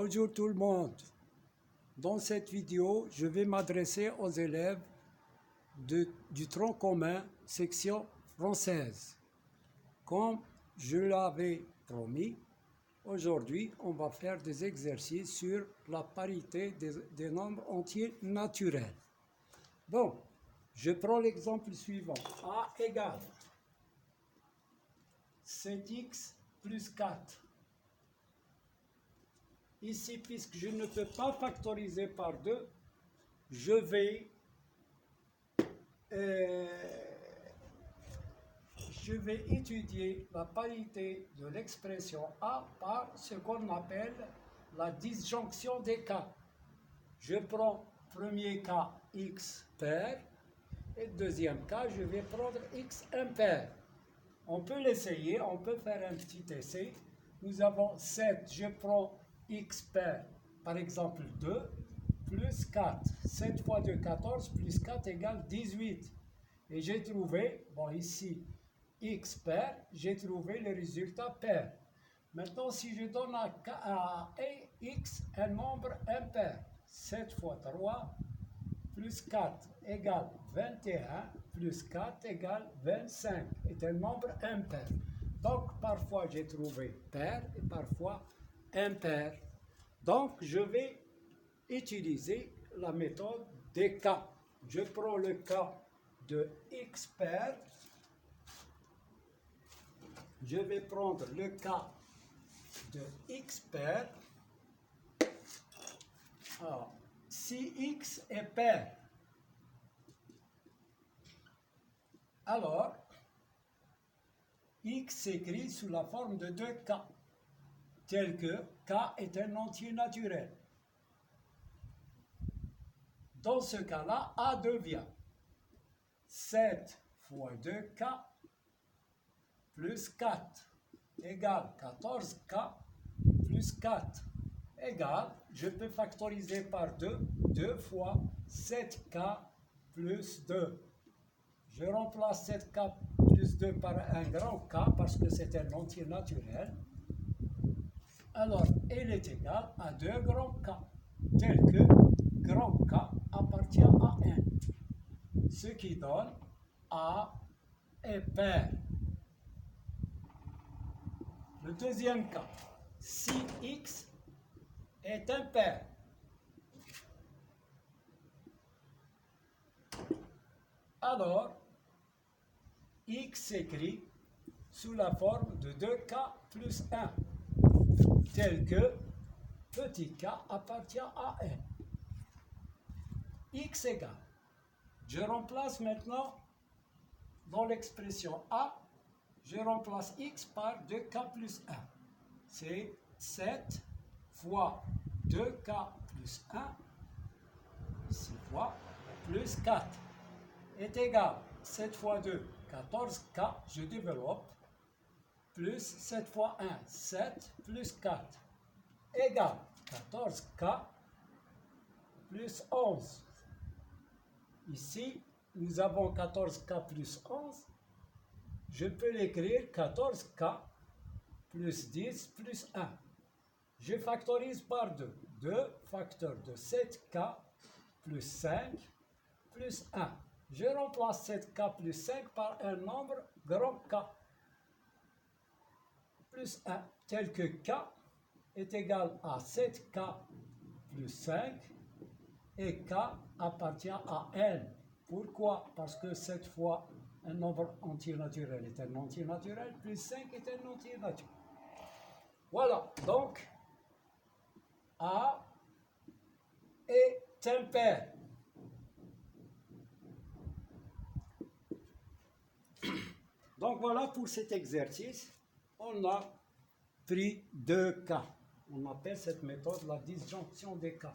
Bonjour tout le monde. Dans cette vidéo, je vais m'adresser aux élèves du tronc commun section française. Comme je l'avais promis, aujourd'hui, on va faire des exercices sur la parité des nombres entiers naturels. Bon, je prends l'exemple suivant. A égale 7x plus 4. Ici, puisque je ne peux pas factoriser par 2, je vais étudier la parité de l'expression A par ce qu'on appelle la disjonction des cas. Je prends premier cas x pair et deuxième cas, je vais prendre x impair. On peut l'essayer, on peut faire un petit essai. Nous avons 7, je prends x pair, par exemple 2, plus 4. 7 fois 2, 14, plus 4 égale 18. Et j'ai trouvé, bon ici, x pair, j'ai trouvé le résultat pair. Maintenant, si je donne à x un nombre impair, 7 fois 3, plus 4 égale 21, plus 4 égale 25, est un nombre impair. Donc, parfois j'ai trouvé pair et parfois impair. Donc, je vais utiliser la méthode des cas. Je prends le cas de x pair. Je vais prendre le cas de x pair. Alors, si x est pair, alors x s'écrit sous la forme de 2k, tel que k est un entier naturel. Dans ce cas-là, A devient 7 fois 2k plus 4 égale 14k plus 4 égale, je peux factoriser par 2, 2 fois 7k plus 2. Je remplace 7k plus 2 par un grand K parce que c'est un entier naturel. Alors, elle est égale à 2 grands K, tel que grand K appartient à n. Ce qui donne A est pair. Le deuxième cas, si x est impair, alors x s'écrit sous la forme de 2k plus 1, tel que petit k appartient à n. X égale, je remplace maintenant dans l'expression A, je remplace x par 2k plus 1. C'est 7 fois 2k plus 1, 6 fois, plus 4, est égal 7 fois 2, 14k, je développe, plus 7 fois 1, 7, plus 4, égale 14k plus 11. Ici, nous avons 14k plus 11. Je peux l'écrire 14k plus 10 plus 1. Je factorise par 2. 2 facteur de 7k plus 5 plus 1. Je remplace 7k plus 5 par un nombre grand K plus 1, tel que k est égal à 7k plus 5 et k appartient à n. Pourquoi? Parce que 7 fois un nombre entier naturel est un entier naturel, plus 5 est un entier naturel. Voilà, donc A est impair. Donc voilà pour cet exercice, on a pris 2 cas. On appelle cette méthode la disjonction des cas.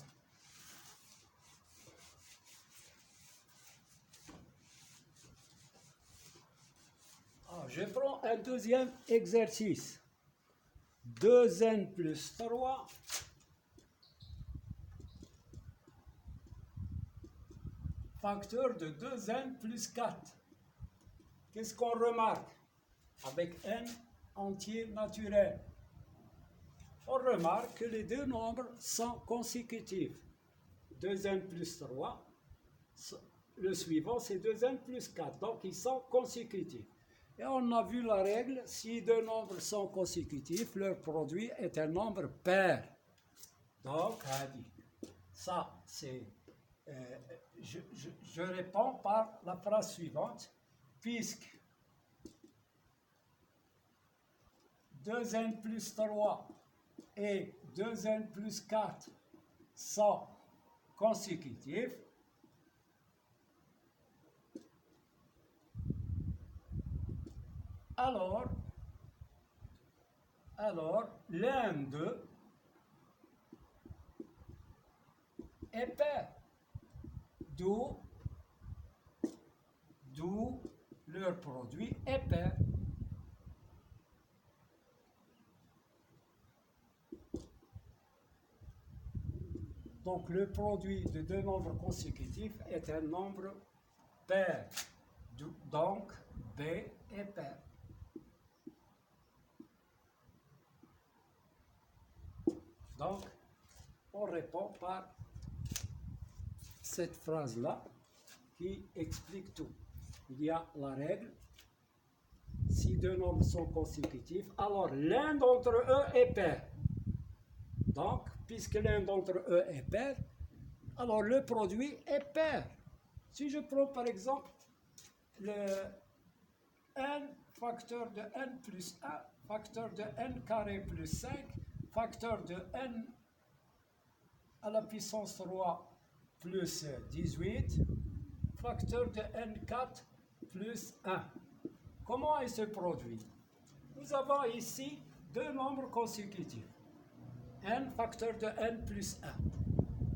Je prends un deuxième exercice. 2n plus 3 facteur de 2n plus 4. Qu'est-ce qu'on remarque avec n entier naturel? on remarque que les deux nombres sont consécutifs. 2n plus 3, le suivant c'est 2n plus 4, donc ils sont consécutifs. Et on a vu la règle, si deux nombres sont consécutifs, leur produit est un nombre pair. Donc, ça c'est... je réponds par la phrase suivante, puisque 2n plus 3 et 2n plus 4 sont consécutifs, alors l'un d'eux est pair, d'où leur produit est pair. Donc le produit de deux nombres consécutifs est un nombre pair. Donc B est pair. Donc on répond par cette phrase-là qui explique tout. Il y a la règle. Si deux nombres sont consécutifs, alors l'un d'entre eux est pair. Donc, puisque l'un d'entre eux est pair, alors le produit est pair. Si je prends par exemple le n facteur de n plus 1, facteur de n carré plus 5, facteur de n à la puissance 3 plus 18, facteur de n4 plus 1. Comment est ce produit? Nous avons ici deux nombres consécutifs. n facteur de n plus 1.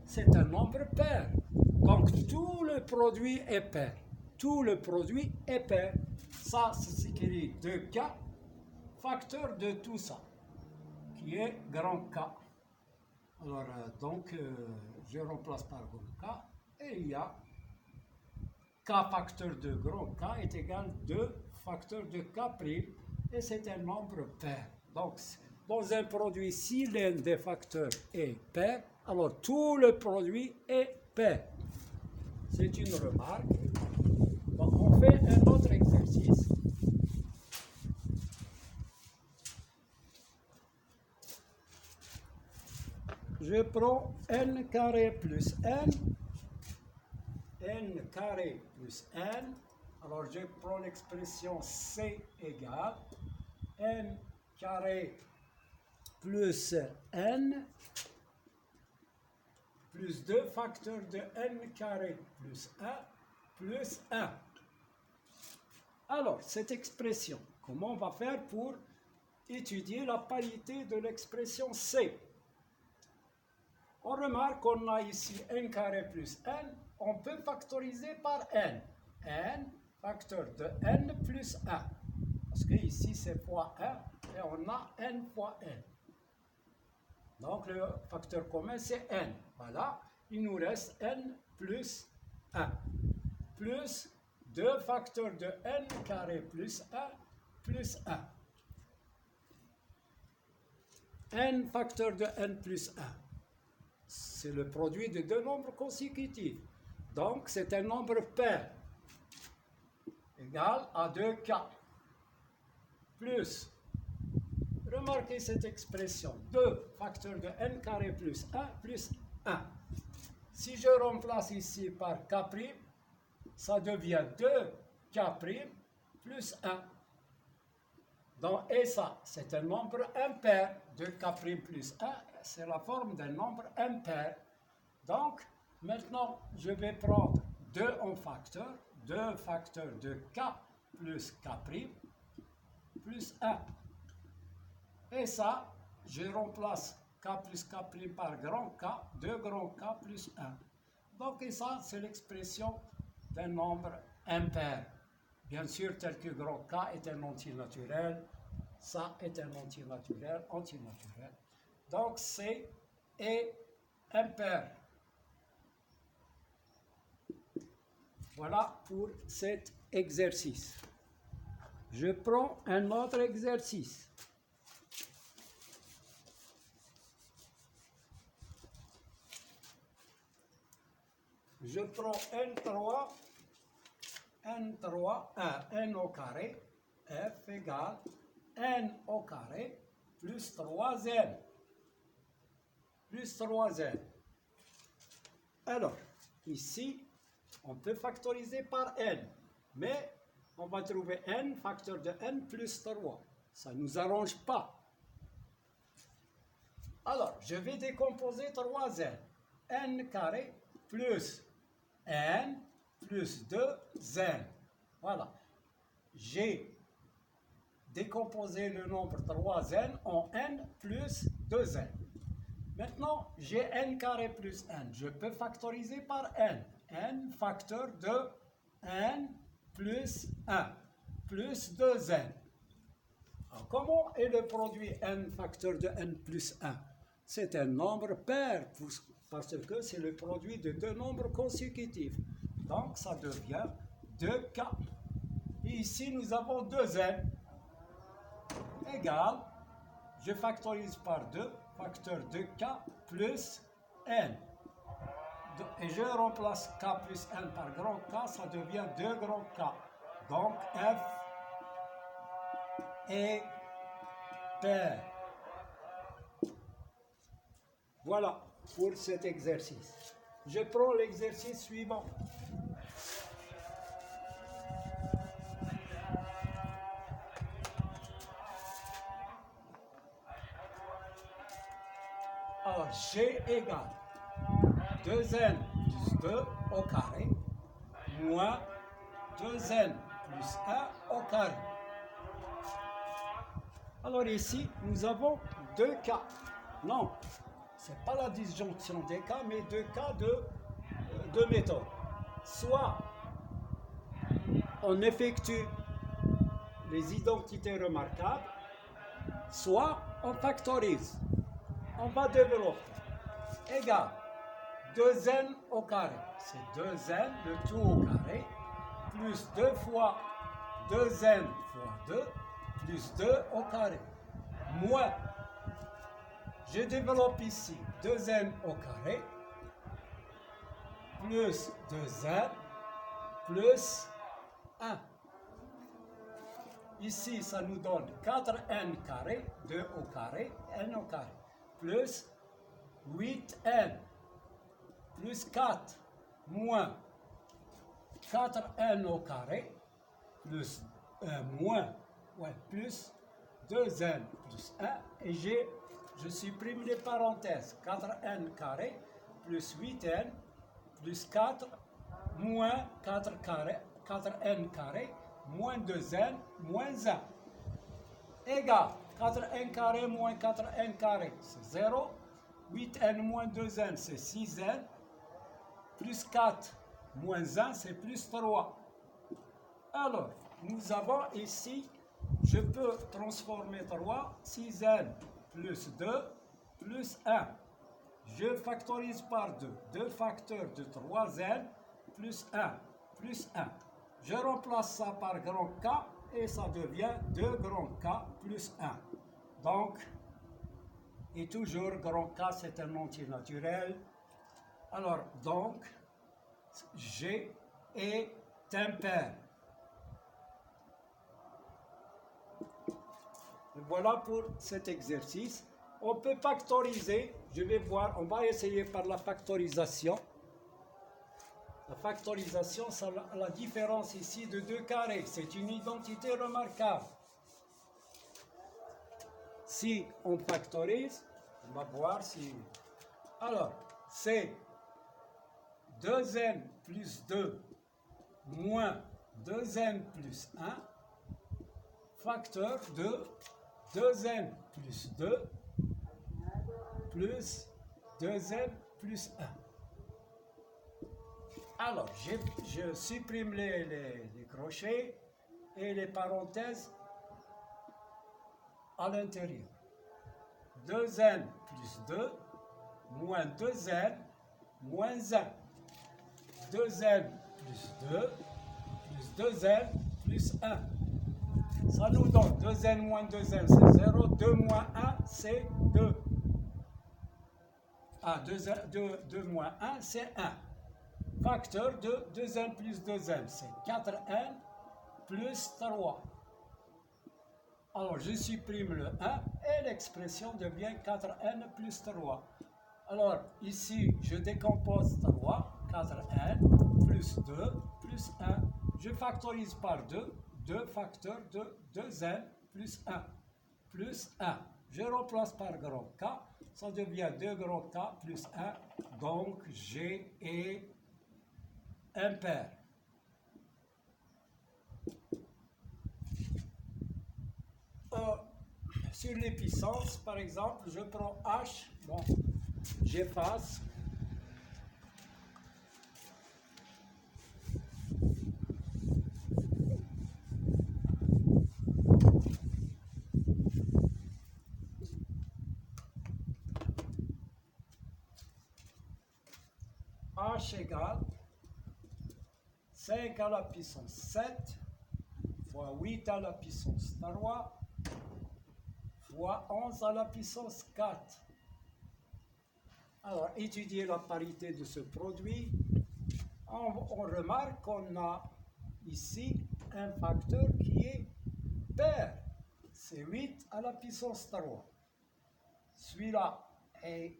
C'est un nombre pair. Donc tout le produit est pair. Tout le produit est pair. Ça, c'est s'écrit 2K, facteur de tout ça, qui est grand K. Alors, je remplace par grand K, et il y a K facteur de grand K est égal à 2 facteur de K', et c'est un nombre pair. Donc, dans un produit, si l'un des facteurs est pair, alors tout le produit est pair. C'est une remarque. Donc, on fait un autre exercice. Je prends n carré plus n carré plus n. Alors, je prends l'expression C égale n carré plus n plus 2 facteurs de n carré plus 1 plus 1. Alors, cette expression, comment on va faire pour étudier la parité de l'expression C? On remarque qu'on a ici n carré plus n, on peut factoriser par n. n facteur de n plus 1. Parce que ici c'est fois 1 et on a n fois n. Donc le facteur commun c'est n. Voilà, il nous reste n plus 1. Plus 2 facteurs de n carré plus 1 plus 1. n facteur de n plus 1. C'est le produit de deux nombres consécutifs. Donc c'est un nombre pair. Égal à 2K. Plus, remarquez cette expression, 2 facteur de n carré plus 1 plus 1. Si je remplace ici par K', ça devient 2K' plus 1. Donc, et ça, c'est un nombre impair. 2K' plus 1, c'est la forme d'un nombre impair. Donc, maintenant, je vais prendre 2 en facteur, 2 facteurs de K plus K' plus 1. Et ça, je remplace K plus K' par grand K, 2 grand K plus 1. Donc, et ça, c'est l'expression d'un nombre impair. Bien sûr, tel que grand K est un entier naturel, ça est un entier naturel, antinaturel. Donc, C est impair. Voilà pour cet exercice. Je prends un autre exercice. je prends n3, 1, n au carré, f égale n au carré plus 3n. Plus 3n. Alors, ici, on peut factoriser par n, mais on va trouver n, facteur de n plus 3. Ça ne nous arrange pas. Alors, je vais décomposer 3n. n carré plus n plus 2n. Voilà. J'ai décomposé le nombre 3n en n plus 2n. Maintenant, j'ai n carré plus n. Je peux factoriser par n. n facteur de n plus 1 plus 2n. Alors, comment est le produit n facteur de n plus 1? C'est un nombre pair parce que c'est le produit de deux nombres consécutifs. Donc, ça devient 2k. Et ici, nous avons 2n égale, je factorise par 2, facteur de k plus n. Et je remplace k plus n par grand K, ça devient 2 grand K. Donc, f est pair. Voilà pour cet exercice. Je prends l'exercice suivant. Alors, G égale 2n plus 2 au carré moins 2n plus 1 au carré. Alors ici, nous avons deux cas. Non, ce n'est pas la disjonction des cas, mais deux cas de méthode. Soit on effectue les identités remarquables, soit on factorise. On va développer. Égal 2n au carré. C'est 2n, le tout au carré, plus 2 fois 2n fois 2, plus 2 au carré. Moins, je développe ici 2n au carré, plus 2n, plus 1. Ici, ça nous donne 4n carré, 2 au carré, n au carré, plus 8n, plus 4, moins 4n au carré, plus plus 2n plus 1, et je supprime les parenthèses. 4n carré, plus 8n, plus 4, moins 4n carré, moins 2n, moins 1. Égal 4n carré moins 4n carré, c'est 0. 8n moins 2n, c'est 6n. Plus 4 moins 1, c'est plus 3. Alors, nous avons ici, je peux transformer 3, 6n plus 2 plus 1. Je factorise par 2. 2 facteurs de 3n plus 1 plus 1. Je remplace ça par grand K et ça devient 2 grand K plus 1. Donc, et toujours grand K c'est un entier naturel. Alors, donc, G est impair. Voilà pour cet exercice. On peut factoriser. Je vais voir, on va essayer par la factorisation. La factorisation, c'est la différence ici de 2 carrés. C'est une identité remarquable. Si on factorise, on va voir si... Alors, c'est 2n plus 2 moins 2n plus 1 facteur de 2n plus 2 plus 2n plus 1. Alors, je supprime les crochets et les parenthèses à l'intérieur. 2n plus 2 moins 2n moins 1. 2n plus 2 plus 2n plus 1. Ça nous donne 2n moins 2n, c'est 0. 2 moins 1, c'est 2. Ah, 2 moins 1, c'est 1. facteur de 2n plus 2n, c'est 4n plus 3. Alors, je supprime le 1 et l'expression devient 4n plus 3. Alors, ici, je décompose 3, 4n plus 2 plus 1. Je factorise par 2, 2 facteurs de 2n plus 1, plus 1. Je remplace par grand K, ça devient 2 grand K plus 1, donc G est impair. Sur les puissances, par exemple, je prends H, bon, j'efface. H égale 5 à la puissance 7 fois 8 à la puissance 3 fois 11 à la puissance 4. Alors, étudier la parité de ce produit, on remarque qu'on a ici un facteur qui est pair. C'est 8 à la puissance 3. Celui-là,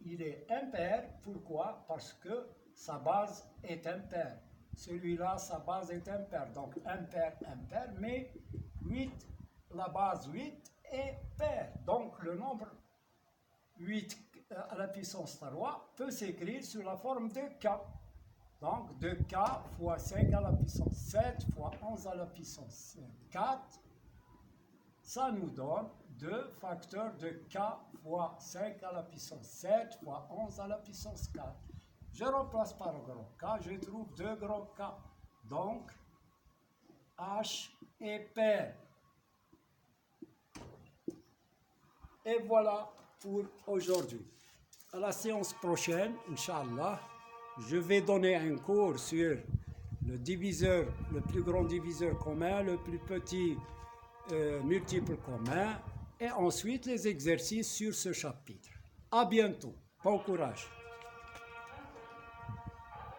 il est impair. Pourquoi? Parce que sa base est impaire. Celui-là, sa base est impaire. Donc, impair, impair, mais 8, la base 8 est paire. Donc, le nombre 8 à la puissance 3 peut s'écrire sous la forme de K. Donc, 2K fois 5 à la puissance 7 fois 11 à la puissance 4, ça nous donne 2 facteurs de K fois 5 à la puissance 7 fois 11 à la puissance 4. Je remplace par grand K, je trouve 2 grands K. Donc, H est pair. Et voilà pour aujourd'hui. À la séance prochaine, Inch'Allah, je vais donner un cours sur le diviseur, le plus grand diviseur commun, le plus petit multiple commun, et ensuite les exercices sur ce chapitre. À bientôt. Bon courage.